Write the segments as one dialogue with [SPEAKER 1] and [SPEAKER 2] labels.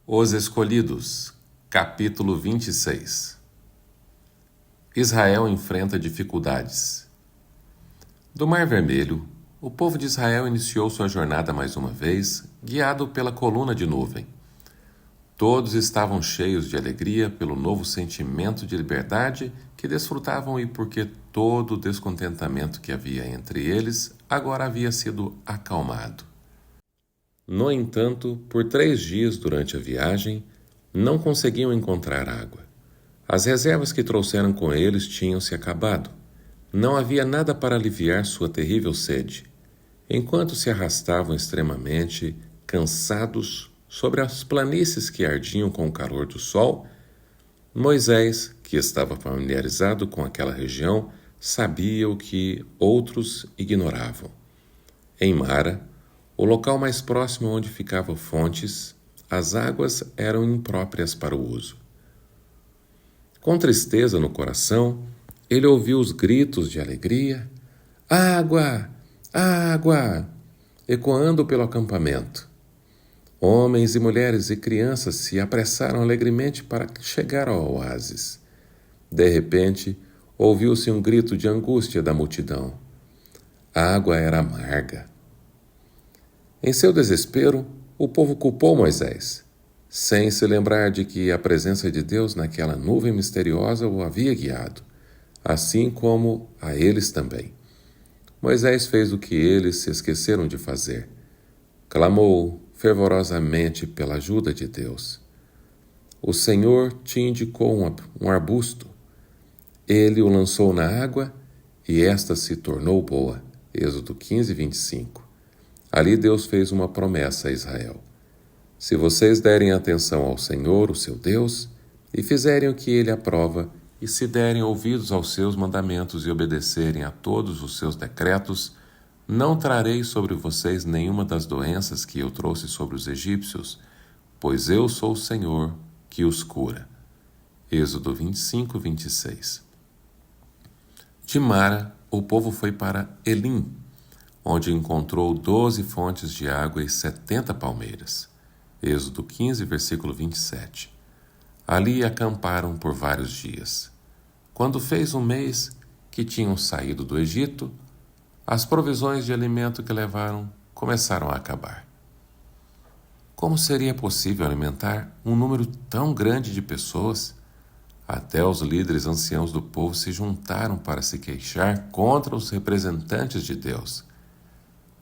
[SPEAKER 1] Os Escolhidos, capítulo 26. Israel enfrenta dificuldades. Do Mar Vermelho, o povo de Israel iniciou sua jornada mais uma vez, guiado pela coluna de nuvem. Todos estavam cheios de alegria pelo novo sentimento de liberdade que desfrutavam e porque todo o descontentamento que havia entre eles agora havia sido acalmado. No entanto, por 3 dias durante a viagem, não conseguiam encontrar água. As reservas que trouxeram com eles tinham se acabado. Não havia nada para aliviar sua terrível sede. Enquanto se arrastavam extremamente cansados sobre as planícies que ardiam com o calor do sol, Moisés, que estava familiarizado com aquela região, sabia o que outros ignoravam. Em Mara, o local mais próximo onde ficavam fontes, as águas eram impróprias para o uso. Com tristeza no coração, ele ouviu os gritos de alegria: "Água! Água!" ecoando pelo acampamento. Homens e mulheres e crianças se apressaram alegremente para chegar ao oásis. De repente, ouviu-se um grito de angústia da multidão. A água era amarga. Em seu desespero, o povo culpou Moisés, sem se lembrar de que a presença de Deus naquela nuvem misteriosa o havia guiado, assim como a eles também. Moisés fez o que eles se esqueceram de fazer. Clamou fervorosamente pela ajuda de Deus. O Senhor te indicou um arbusto. Ele o lançou na água e esta se tornou boa. Êxodo 15, 25. Ali Deus fez uma promessa a Israel. Se vocês derem atenção ao Senhor, o seu Deus, e fizerem o que ele aprova, e se derem ouvidos aos seus mandamentos e obedecerem a todos os seus decretos, não trarei sobre vocês nenhuma das doenças que eu trouxe sobre os egípcios, pois eu sou o Senhor que os cura. Êxodo 25, 26. De Mara, o povo foi para Elim, onde encontrou 12 fontes de água e 70 palmeiras. Êxodo 15, versículo 27. Ali acamparam por vários dias. Quando fez 1 mês que tinham saído do Egito, as provisões de alimento que levaram começaram a acabar. Como seria possível alimentar um número tão grande de pessoas? Até os líderes anciãos do povo se juntaram para se queixar contra os representantes de Deus.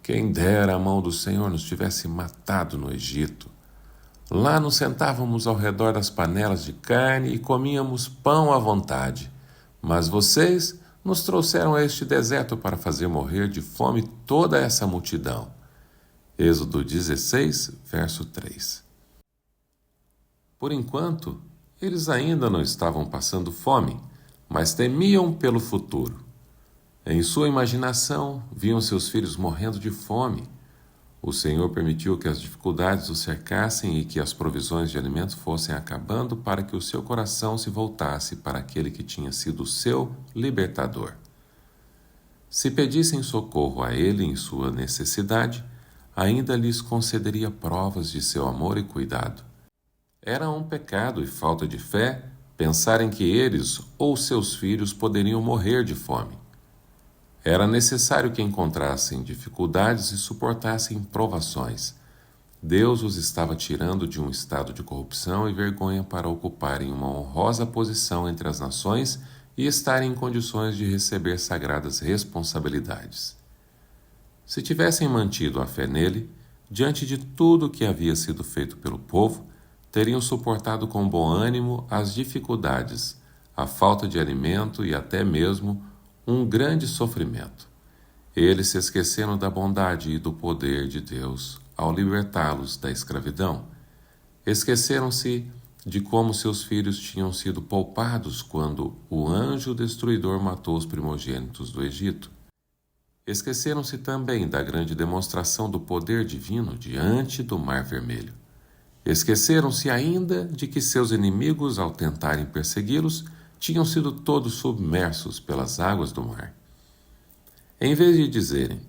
[SPEAKER 1] Quem dera a mão do Senhor nos tivesse matado no Egito. Lá nos sentávamos ao redor das panelas de carne e comíamos pão à vontade. Mas vocês nos trouxeram a este deserto para fazer morrer de fome toda essa multidão. Êxodo 16, verso 3. Por enquanto, eles ainda não estavam passando fome, mas temiam pelo futuro. Em sua imaginação, viam seus filhos morrendo de fome. O Senhor permitiu que as dificuldades os cercassem e que as provisões de alimento fossem acabando para que o seu coração se voltasse para aquele que tinha sido o seu libertador. Se pedissem socorro a ele em sua necessidade, ainda lhes concederia provas de seu amor e cuidado. Era um pecado e falta de fé pensarem que eles ou seus filhos poderiam morrer de fome. Era necessário que encontrassem dificuldades e suportassem provações. Deus os estava tirando de um estado de corrupção e vergonha para ocuparem uma honrosa posição entre as nações e estarem em condições de receber sagradas responsabilidades. Se tivessem mantido a fé nele, diante de tudo o que havia sido feito pelo povo, teriam suportado com bom ânimo as dificuldades, a falta de alimento e até mesmo um grande sofrimento. Eles se esqueceram da bondade e do poder de Deus ao libertá-los da escravidão. Esqueceram-se de como seus filhos tinham sido poupados quando o anjo destruidor matou os primogênitos do Egito. Esqueceram-se também da grande demonstração do poder divino diante do Mar Vermelho. Esqueceram-se ainda de que seus inimigos, ao tentarem persegui-los, tinham sido todos submersos pelas águas do mar. Em vez de dizerem: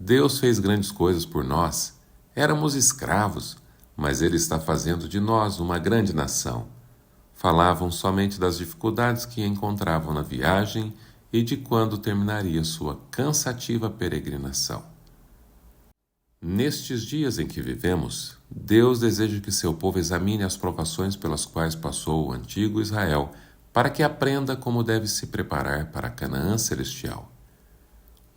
[SPEAKER 1] Deus fez grandes coisas por nós, éramos escravos, mas Ele está fazendo de nós uma grande nação. Falavam somente das dificuldades que encontravam na viagem e de quando terminaria sua cansativa peregrinação. Nestes dias em que vivemos, Deus deseja que seu povo examine as provações pelas quais passou o antigo Israel, para que aprenda como deve se preparar para a Canaã celestial.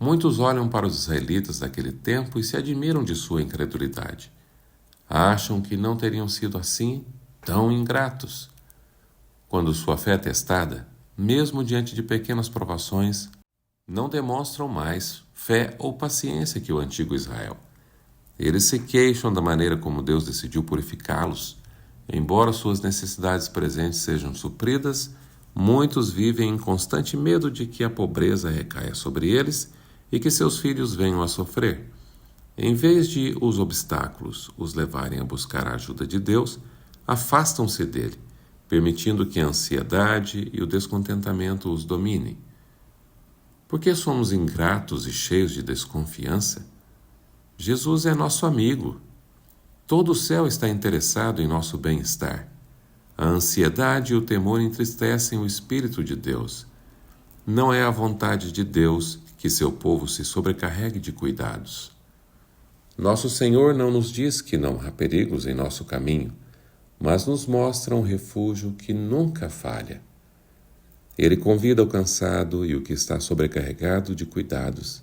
[SPEAKER 1] Muitos olham para os israelitas daquele tempo e se admiram de sua incredulidade. Acham que não teriam sido assim tão ingratos. Quando sua fé é testada, mesmo diante de pequenas provações, não demonstram mais fé ou paciência que o antigo Israel. Eles se queixam da maneira como Deus decidiu purificá-los. Embora suas necessidades presentes sejam supridas, muitos vivem em constante medo de que a pobreza recaia sobre eles e que seus filhos venham a sofrer. Em vez de os obstáculos os levarem a buscar a ajuda de Deus, afastam-se dele, permitindo que a ansiedade e o descontentamento os dominem. Por que somos ingratos e cheios de desconfiança? Jesus é nosso amigo. Todo o céu está interessado em nosso bem-estar. A ansiedade e o temor entristecem o Espírito de Deus. Não é a vontade de Deus que seu povo se sobrecarregue de cuidados. Nosso Senhor não nos diz que não há perigos em nosso caminho, mas nos mostra um refúgio que nunca falha. Ele convida o cansado e o que está sobrecarregado de cuidados.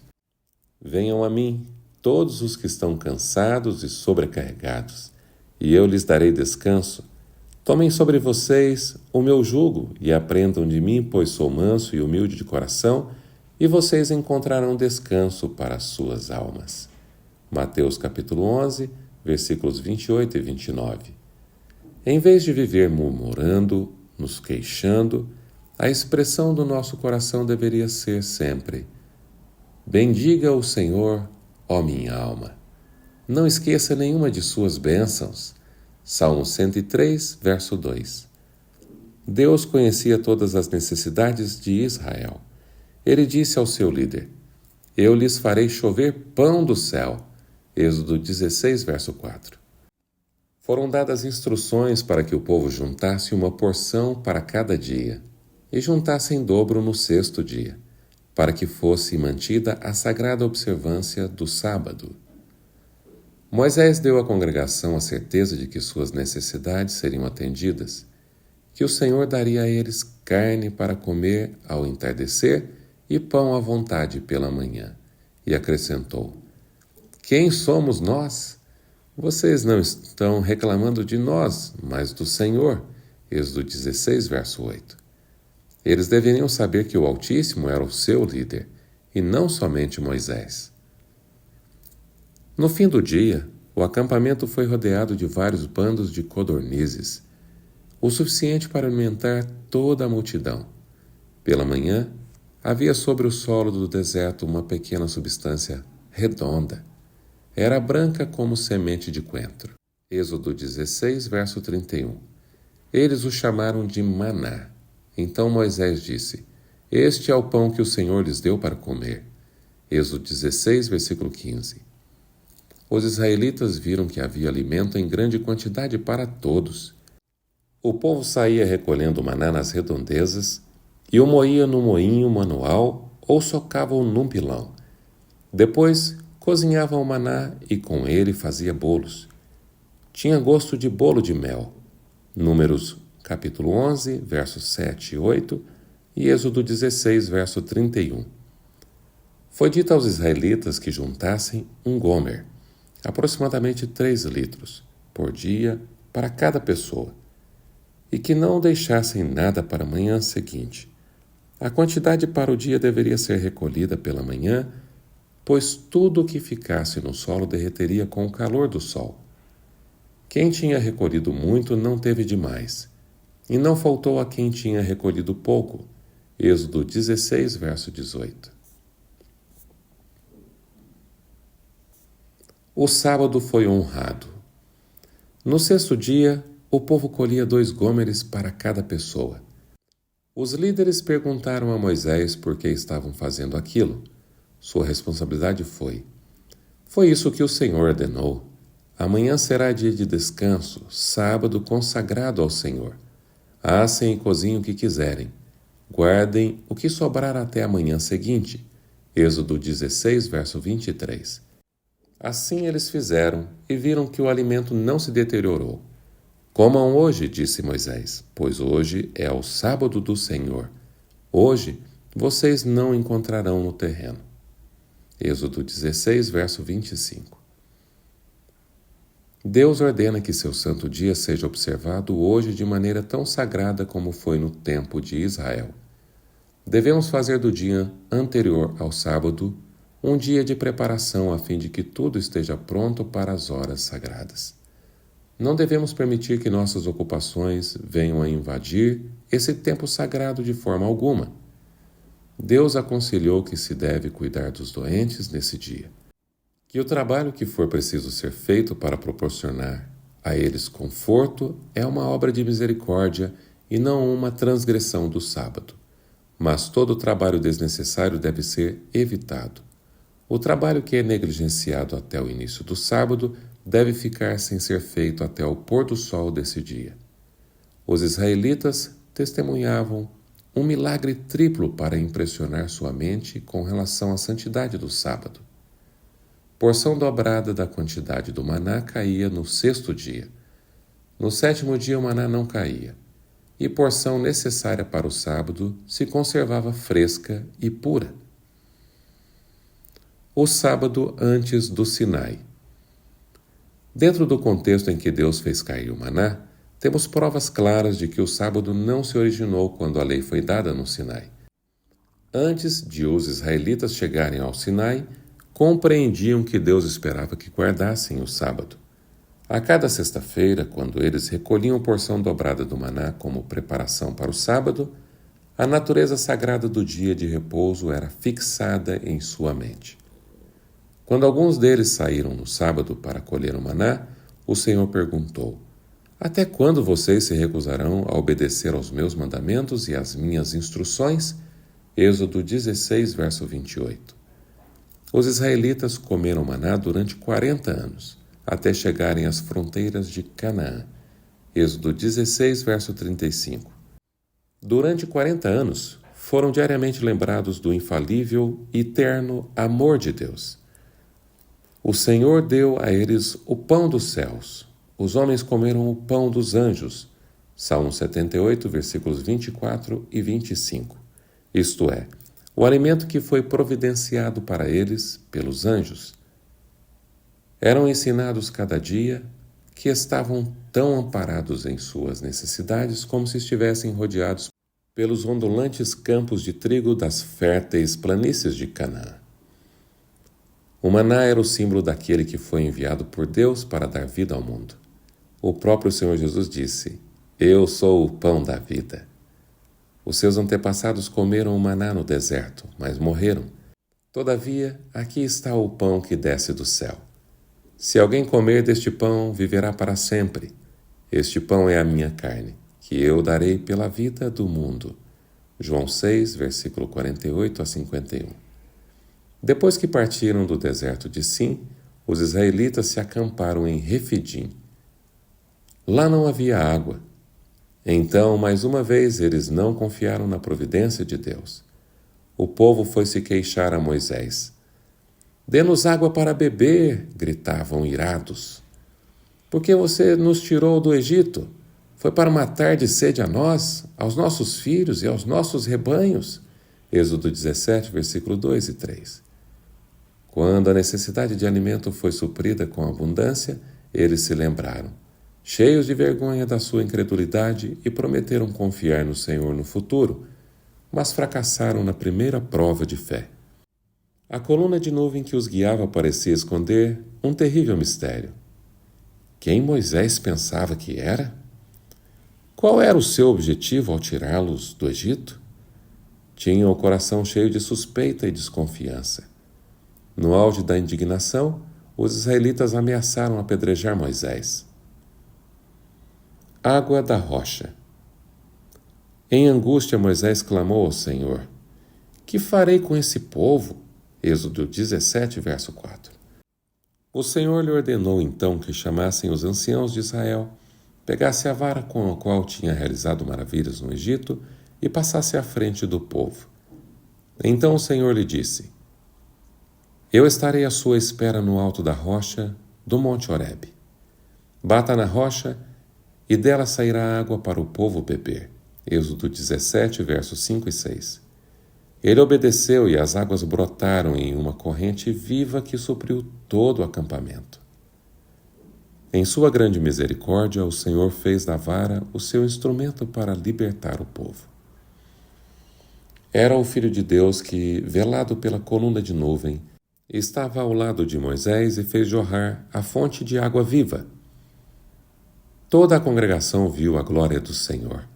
[SPEAKER 1] Venham a mim, todos os que estão cansados e sobrecarregados, e eu lhes darei descanso. Tomem sobre vocês o meu jugo e aprendam de mim, pois sou manso e humilde de coração, e vocês encontrarão descanso para as suas almas. Mateus capítulo 11, versículos 28 e 29. Em vez de viver murmurando, nos queixando, a expressão do nosso coração deveria ser sempre: bendiga o Senhor, ó minha alma. Não esqueça nenhuma de suas bênçãos. Salmo 103, verso 2. Deus conhecia todas as necessidades de Israel. Ele disse ao seu líder: eu lhes farei chover pão do céu. Êxodo 16, verso 4. Foram dadas instruções para que o povo juntasse uma porção para cada dia, e juntasse em dobro no sexto dia, para que fosse mantida a sagrada observância do sábado. Moisés deu à congregação a certeza de que suas necessidades seriam atendidas, que o Senhor daria a eles carne para comer ao entardecer e pão à vontade pela manhã, e acrescentou: quem somos nós? Vocês não estão reclamando de nós, mas do Senhor. Êxodo 16, verso 8. Eles deveriam saber que o Altíssimo era o seu líder, e não somente Moisés. No fim do dia, o acampamento foi rodeado de vários bandos de codornizes, o suficiente para alimentar toda a multidão. Pela manhã, havia sobre o solo do deserto uma pequena substância redonda. Era branca como semente de coentro. Êxodo 16, verso 31. Eles o chamaram de maná. Então Moisés disse: este é o pão que o Senhor lhes deu para comer. Êxodo 16, versículo 15. Os israelitas viram que havia alimento em grande quantidade para todos. O povo saía recolhendo o maná nas redondezas e o moía no moinho manual ou socava-o num pilão. Depois, cozinhava o maná e com ele fazia bolos. Tinha gosto de bolo de mel. Números capítulo 11, versos 7 e 8 e Êxodo 16, verso 31. Foi dito aos israelitas que juntassem um gomer, aproximadamente 3 litros, por dia para cada pessoa, e que não deixassem nada para a manhã seguinte. A quantidade para o dia deveria ser recolhida pela manhã, pois tudo o que ficasse no solo derreteria com o calor do sol. Quem tinha recolhido muito não teve demais, e não faltou a quem tinha recolhido pouco. Êxodo 16, verso 18. O sábado foi honrado. No sexto dia, o povo colhia 2 gômeres para cada pessoa. Os líderes perguntaram a Moisés por que estavam fazendo aquilo. Sua responsabilidade foi: foi isso que o Senhor ordenou. Amanhã será dia de descanso, sábado consagrado ao Senhor. Assem e cozinhem o que quiserem. Guardem o que sobrar até a manhã seguinte. Êxodo 16, verso 23. Assim eles fizeram e viram que o alimento não se deteriorou. Comam hoje, disse Moisés, pois hoje é o sábado do Senhor. Hoje vocês não encontrarão no terreno. Êxodo 16, verso 25. Deus ordena que seu santo dia seja observado hoje de maneira tão sagrada como foi no tempo de Israel. Devemos fazer do dia anterior ao sábado um dia de preparação a fim de que tudo esteja pronto para as horas sagradas. Não devemos permitir que nossas ocupações venham a invadir esse tempo sagrado de forma alguma. Deus aconselhou que se deve cuidar dos doentes nesse dia, que o trabalho que for preciso ser feito para proporcionar a eles conforto é uma obra de misericórdia e não uma transgressão do sábado. Mas todo trabalho desnecessário deve ser evitado. O trabalho que é negligenciado até o início do sábado deve ficar sem ser feito até o pôr do sol desse dia. Os israelitas testemunhavam um milagre triplo para impressionar sua mente com relação à santidade do sábado. Porção dobrada da quantidade do maná caía no 6º dia. No 7º dia o maná não caía, e porção necessária para o sábado se conservava fresca e pura. O sábado antes do Sinai. Dentro do contexto em que Deus fez cair o maná, temos provas claras de que o sábado não se originou quando a lei foi dada no Sinai. Antes de os israelitas chegarem ao Sinai, compreendiam que Deus esperava que guardassem o sábado. A cada sexta-feira, quando eles recolhiam porção dobrada do maná como preparação para o sábado, a natureza sagrada do dia de repouso era fixada em sua mente. Quando alguns deles saíram no sábado para colher o maná, o Senhor perguntou: Até quando vocês se recusarão a obedecer aos meus mandamentos e às minhas instruções? Êxodo 16, verso 28. Os israelitas comeram maná durante 40 anos, até chegarem às fronteiras de Canaã. Êxodo 16, verso 35. Durante 40 anos, foram diariamente lembrados do infalível e eterno amor de Deus. O Senhor deu a eles o pão dos céus. Os homens comeram o pão dos anjos. Salmo 78, versículos 24 e 25. Isto é, o alimento que foi providenciado para eles pelos anjos. Eram ensinados cada dia que estavam tão amparados em suas necessidades como se estivessem rodeados pelos ondulantes campos de trigo das férteis planícies de Canaã. O maná era o símbolo daquele que foi enviado por Deus para dar vida ao mundo. O próprio Senhor Jesus disse: Eu sou o pão da vida. Os seus antepassados comeram o maná no deserto, mas morreram. Todavia, aqui está o pão que desce do céu. Se alguém comer deste pão, viverá para sempre. Este pão é a minha carne, que eu darei pela vida do mundo. João 6, versículo 48 a 51. Depois que partiram do deserto de Sim, os israelitas se acamparam em Refidim. Lá não havia água. Então, mais uma vez, eles não confiaram na providência de Deus. O povo foi se queixar a Moisés. Dê-nos água para beber, gritavam irados. Por que você nos tirou do Egito? Foi para matar de sede a nós, aos nossos filhos e aos nossos rebanhos. Êxodo 17, versículo 2 e 3. Quando a necessidade de alimento foi suprida com abundância, eles se lembraram, cheios de vergonha da sua incredulidade, e prometeram confiar no Senhor no futuro, mas fracassaram na primeira prova de fé. A coluna de nuvem que os guiava parecia esconder um terrível mistério. Quem Moisés pensava que era? Qual era o seu objetivo ao tirá-los do Egito? Tinham o coração cheio de suspeita e desconfiança. No auge da indignação, os israelitas ameaçaram apedrejar Moisés. Água da rocha. Em angústia, Moisés clamou ao Senhor: Que farei com esse povo? Êxodo 17, verso 4. O Senhor lhe ordenou então que chamassem os anciãos de Israel, pegasse a vara com a qual tinha realizado maravilhas no Egito e passasse à frente do povo. Então o Senhor lhe disse: Eu estarei à sua espera no alto da rocha do monte Horebe. Bata na rocha e dela sairá água para o povo beber. Êxodo 17, versos 5 e 6. Ele obedeceu e as águas brotaram em uma corrente viva que supriu todo o acampamento. Em sua grande misericórdia, o Senhor fez da vara o seu instrumento para libertar o povo. Era o Filho de Deus que, velado pela coluna de nuvem, estava ao lado de Moisés e fez jorrar a fonte de água viva. Toda a congregação viu a glória do Senhor.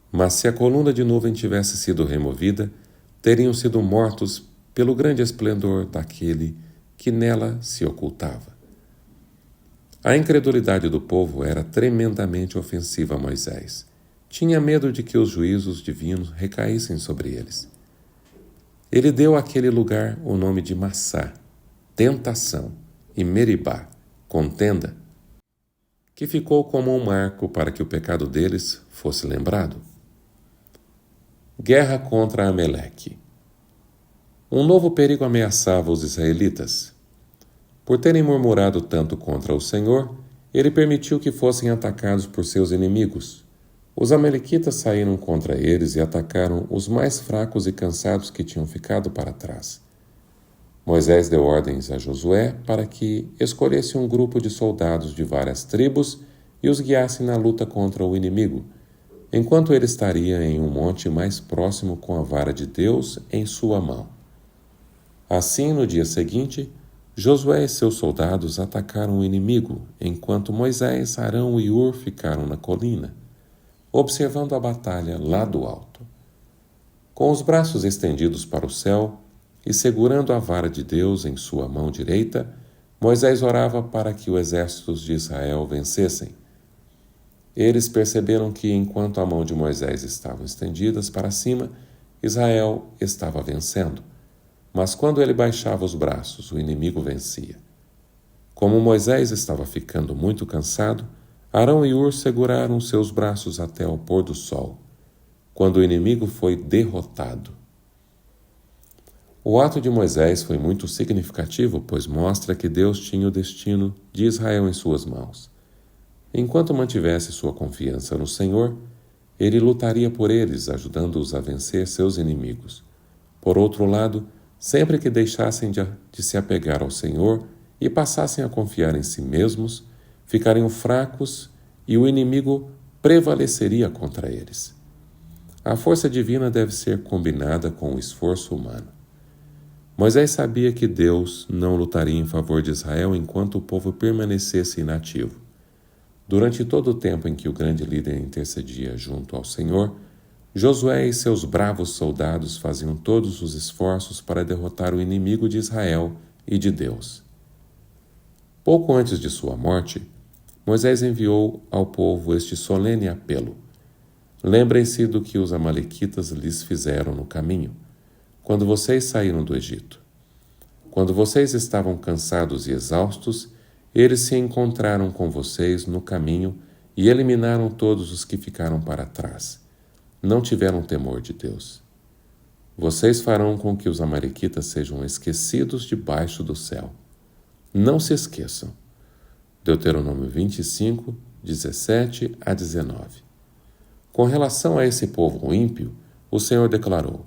[SPEAKER 1] Mas se a coluna de nuvem tivesse sido removida, teriam sido mortos pelo grande esplendor daquele que nela se ocultava. A incredulidade do povo era tremendamente ofensiva a Moisés. Tinha medo de que os juízos divinos recaíssem sobre eles. Ele deu àquele lugar o nome de Massá, tentação, e Meribá, contenda, que ficou como um marco para que o pecado deles fosse lembrado. Guerra contra Ameleque. Um novo perigo ameaçava os israelitas. Por terem murmurado tanto contra o Senhor, ele permitiu que fossem atacados por seus inimigos. Os amalequitas saíram contra eles e atacaram os mais fracos e cansados que tinham ficado para trás. Moisés deu ordens a Josué para que escolhesse um grupo de soldados de várias tribos e os guiasse na luta contra o inimigo, enquanto ele estaria em um monte mais próximo com a vara de Deus em sua mão. Assim, no dia seguinte, Josué e seus soldados atacaram o inimigo, enquanto Moisés, Arão e Hur ficaram na colina, observando a batalha lá do alto. Com os braços estendidos para o céu e segurando a vara de Deus em sua mão direita, Moisés orava para que os exércitos de Israel vencessem. Eles perceberam que, enquanto a mão de Moisés estava estendidas para cima, Israel estava vencendo. Mas quando ele baixava os braços, o inimigo vencia. Como Moisés estava ficando muito cansado, Arão e Hur seguraram seus braços até ao pôr do sol, quando o inimigo foi derrotado. O ato de Moisés foi muito significativo, pois mostra que Deus tinha o destino de Israel em suas mãos. Enquanto mantivesse sua confiança no Senhor, ele lutaria por eles, ajudando-os a vencer seus inimigos. Por outro lado, sempre que deixassem de se apegar ao Senhor e passassem a confiar em si mesmos, ficariam fracos e o inimigo prevaleceria contra eles. A força divina deve ser combinada com o esforço humano. Moisés sabia que Deus não lutaria em favor de Israel enquanto o povo permanecesse inativo. Durante todo o tempo em que o grande líder intercedia junto ao Senhor, Josué e seus bravos soldados faziam todos os esforços para derrotar o inimigo de Israel e de Deus. Pouco antes de sua morte, Moisés enviou ao povo este solene apelo: Lembrem-se do que os amalequitas lhes fizeram no caminho, quando vocês saíram do Egito. Quando vocês estavam cansados e exaustos, eles se encontraram com vocês no caminho e eliminaram todos os que ficaram para trás. Não tiveram temor de Deus. Vocês farão com que os amalequitas sejam esquecidos debaixo do céu. Não se esqueçam. Deuteronômio 25, 17 a 19. Com relação a esse povo ímpio, o Senhor declarou: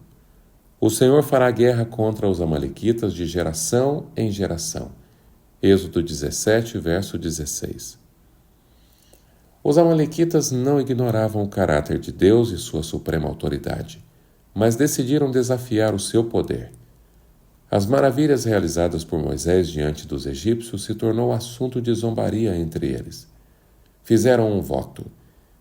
[SPEAKER 1] O Senhor fará guerra contra os amalequitas de geração em geração. Êxodo 17, verso 16. Os amalequitas não ignoravam o caráter de Deus e sua suprema autoridade, mas decidiram desafiar o seu poder. As maravilhas realizadas por Moisés diante dos egípcios se tornou assunto de zombaria entre eles. Fizeram um voto,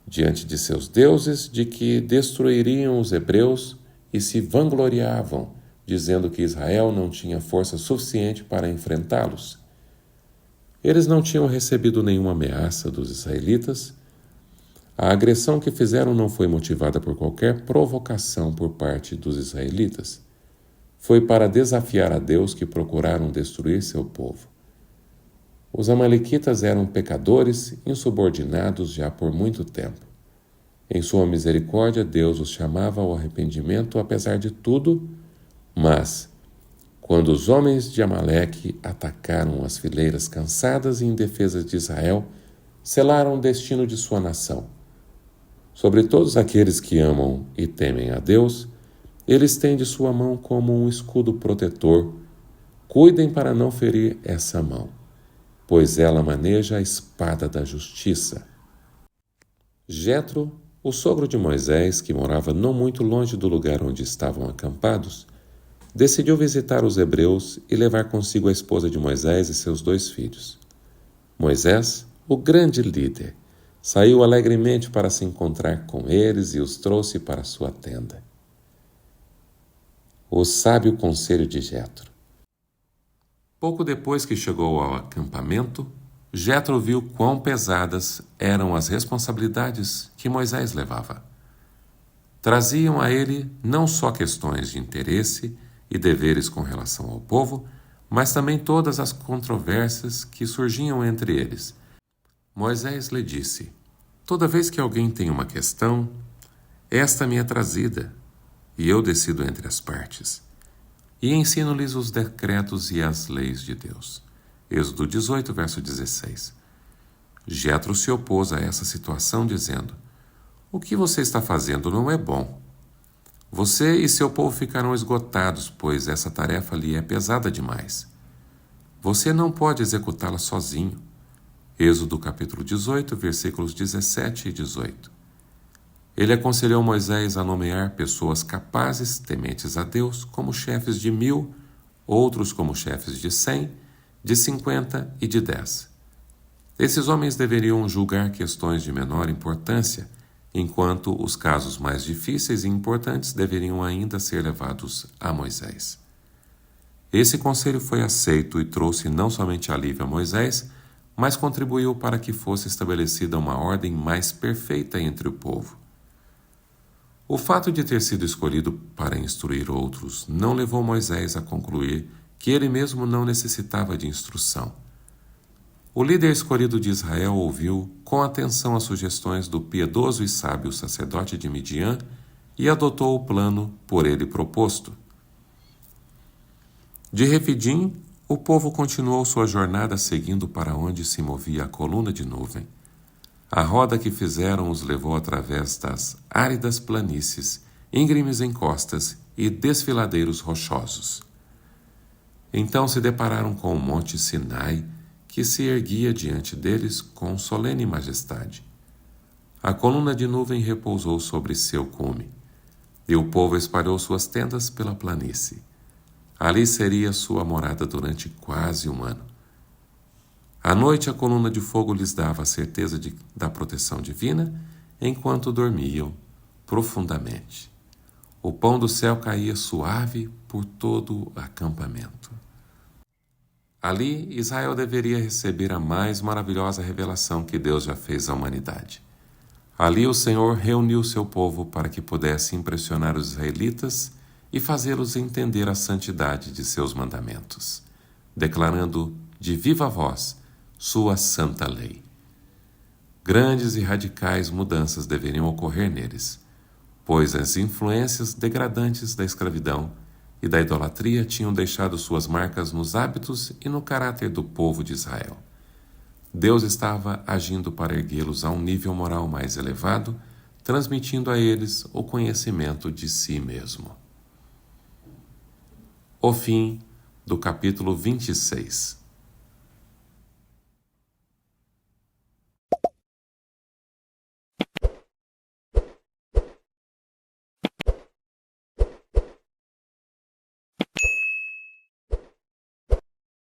[SPEAKER 1] diante de seus deuses, de que destruiriam os hebreus e se vangloriavam, dizendo que Israel não tinha força suficiente para enfrentá-los. Eles não tinham recebido nenhuma ameaça dos israelitas. A agressão que fizeram não foi motivada por qualquer provocação por parte dos israelitas. Foi para desafiar a Deus que procuraram destruir seu povo. Os amalequitas eram pecadores, insubordinados já por muito tempo. Em sua misericórdia, Deus os chamava ao arrependimento apesar de tudo, mas, quando os homens de Amaleque atacaram as fileiras cansadas e indefesas de Israel, selaram o destino de sua nação. Sobre todos aqueles que amam e temem a Deus, ele estende sua mão como um escudo protetor. Cuidem para não ferir essa mão, pois ela maneja a espada da justiça. Jetro, o sogro de Moisés, que morava não muito longe do lugar onde estavam acampados, decidiu visitar os hebreus e levar consigo a esposa de Moisés e seus 2 filhos. Moisés, o grande líder, saiu alegremente para se encontrar com eles e os trouxe para sua tenda. O sábio conselho de Jetro. Pouco depois que chegou ao acampamento, Jetro viu quão pesadas eram as responsabilidades que Moisés levava. Traziam a ele não só questões de interesse e deveres com relação ao povo, mas também todas as controvérsias que surgiam entre eles. Moisés lhe disse: toda vez que alguém tem uma questão, esta me é trazida, e eu decido entre as partes, e ensino-lhes os decretos e as leis de Deus. Êxodo 18, verso 16. Jetro se opôs a essa situação, dizendo: o que você está fazendo não é bom. Você e seu povo ficarão esgotados, pois essa tarefa lhe é pesada demais. Você não pode executá-la sozinho. Êxodo capítulo 18, versículos 17 e 18. Ele aconselhou Moisés a nomear pessoas capazes, tementes a Deus, como chefes de 1000, outros como chefes de 100, de 50 e de 10. Esses homens deveriam julgar questões de menor importância, enquanto os casos mais difíceis e importantes deveriam ainda ser levados a Moisés. Esse conselho foi aceito e trouxe não somente alívio a Moisés, mas contribuiu para que fosse estabelecida uma ordem mais perfeita entre o povo. O fato de ter sido escolhido para instruir outros não levou Moisés a concluir que ele mesmo não necessitava de instrução. O líder escolhido de Israel ouviu com atenção as sugestões do piedoso e sábio sacerdote de Midian e adotou o plano por ele proposto. De Refidim, o povo continuou sua jornada seguindo para onde se movia a coluna de nuvem. A roda que fizeram os levou através das áridas planícies, íngremes encostas e desfiladeiros rochosos. Então se depararam com o monte Sinai, que se erguia diante deles com solene majestade. A coluna de nuvem repousou sobre seu cume, e o povo espalhou suas tendas pela planície. Ali seria sua morada durante quase um ano. À noite a coluna de fogo lhes dava a certeza da proteção divina, enquanto dormiam profundamente. O pão do céu caía suave por todo o acampamento. Ali, Israel deveria receber a mais maravilhosa revelação que Deus já fez à humanidade. Ali o Senhor reuniu seu povo para que pudesse impressionar os israelitas e fazê-los entender a santidade de seus mandamentos, declarando de viva voz sua santa lei. Grandes e radicais mudanças deveriam ocorrer neles, pois as influências degradantes da escravidão e da idolatria tinham deixado suas marcas nos hábitos e no caráter do povo de Israel. Deus estava agindo para erguê-los a um nível moral mais elevado, transmitindo a eles o conhecimento de si mesmo. O fim do capítulo 26.